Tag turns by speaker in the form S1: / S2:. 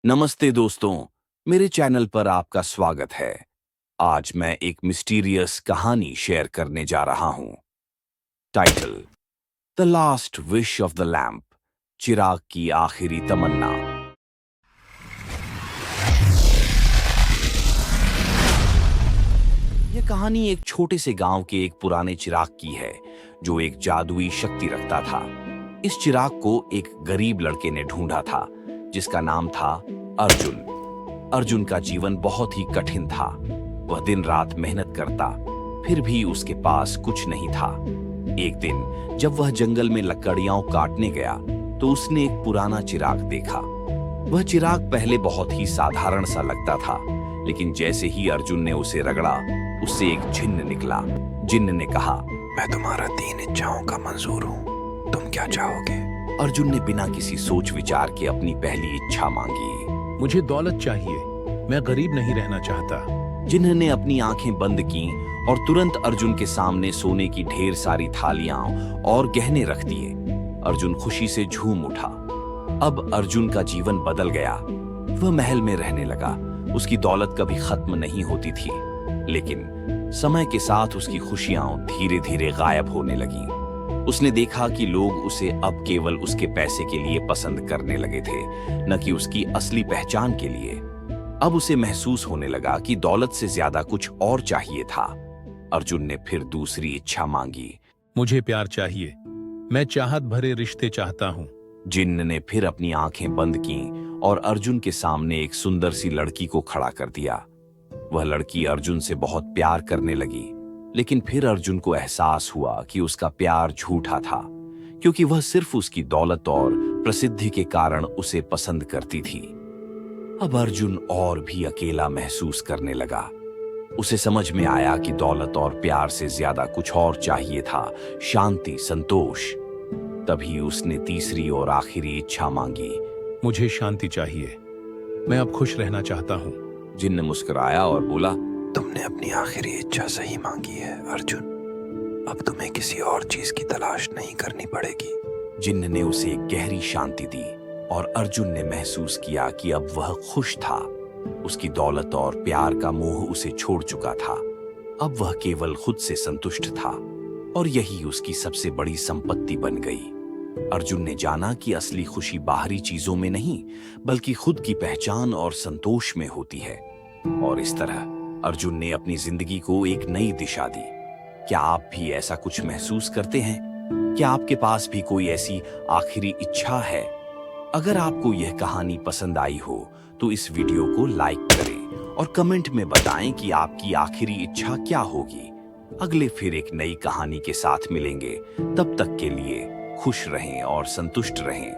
S1: नमस्ते दोस्तों, मेरे चैनल पर आपका स्वागत है। आज मैं एक मिस्टीरियस कहानी शेयर करने जा रहा हूं। Title: the last wish of the lamp, चिराग की आखिरी तमन्ना। यह कहानी एक छोटे से गांव के एक पुराने चिराग की है, जो एक जादुई शक्ति रखता था। इस चिराग को एक गरीब लड़के ने ढूंढा था, जिसका नाम था अर्जुन। अर्जुन का जीवन बहुत ही कठिन था। वह दिन रात मेहनत करता, फिर भी उसके पास कुछ नहीं था। एक दिन जब वह जंगल में लकड़ियां काटने गया, तो उसने एक पुराना चिराग देखा। वह चिराग पहले बहुत ही साधारण सा लगता था, लेकिन जैसे ही अर्जुन ने उसे रगड़ा, उससे एक जिन्न निकला। जिन्न ने कहा,
S2: मैं तुम्हारा 3 इच्छाओं का मंजूर हूँ, तुम क्या चाहोगे?
S1: अर्जुन ने बिना किसी सोच विचार के अपनी पहली इच्छा मांगी।
S3: मुझे दौलत चाहिए, मैं गरीब नहीं रहना चाहता।
S1: जिन्न ने अपनी आंखें बंद की और तुरंत अर्जुन के सामने सोने की ढेर सारी थालियां और गहने रख दिए। अर्जुन खुशी से झूम उठा। अब अर्जुन का जीवन बदल गया। वह महल में रहने लगा। उसकी दौलत कभी खत्म नहीं होती थी, लेकिन समय के साथ उसकी खुशियां धीरे धीरे गायब होने लगी। उसने देखा कि लोग उसे अब केवल उसके पैसे के लिए पसंद करने लगे थे, न कि उसकी असली पहचान के लिए। अब उसे महसूस होने लगा कि दौलत से ज्यादा कुछ और चाहिए था। अर्जुन ने फिर दूसरी इच्छा मांगी।
S3: मुझे प्यार चाहिए, मैं चाहत भरे रिश्ते चाहता हूँ।
S1: जिन्न ने फिर अपनी आंखें बंद की और अर्जुन के सामने एक सुंदर सी लड़की को खड़ा कर दिया। वह लड़की अर्जुन से बहुत प्यार करने लगी, लेकिन फिर अर्जुन को एहसास हुआ कि उसका प्यार झूठा था, क्योंकि वह सिर्फ उसकी दौलत और प्रसिद्धि के कारण उसे पसंद करती थी। अब अर्जुन और भी अकेला महसूस करने लगा। उसे समझ में आया कि दौलत और प्यार से ज्यादा कुछ और चाहिए था, शांति, संतोष। तभी उसने तीसरी और आखिरी इच्छा मांगी।
S3: मुझे शांति चाहिए, मैं अब खुश रहना चाहता हूँ।
S1: जिन्न मुस्कुराया और बोला,
S2: तुमने अपनी आखिरी इच्छा सही मांगी है अर्जुन। अब तुम्हें किसी और चीज की तलाश नहीं करनी पड़ेगी।
S1: जिन्न ने उसे एक गहरी शांति दी और अर्जुन ने महसूस किया कि अब वह खुश था। उसकी दौलत और प्यार का मोह उसे छोड़ चुका था। अब वह केवल खुद से संतुष्ट था, और यही उसकी सबसे बड़ी संपत्ति बन गई। अर्जुन ने जाना कि असली खुशी बाहरी चीजों में नहीं, बल्कि खुद की पहचान और संतोष में होती है। और इस तरह अर्जुन ने अपनी जिंदगी को एक नई दिशा दी। क्या आप भी ऐसा कुछ महसूस करते हैं? क्या आपके पास भी कोई ऐसी आखिरी इच्छा है? अगर आपको यह कहानी पसंद आई हो, तो इस वीडियो को लाइक करें और कमेंट में बताएं कि आपकी आखिरी इच्छा क्या होगी। अगले फिर एक नई कहानी के साथ मिलेंगे। तब तक के लिए खुश रहें और संतुष्ट रहें।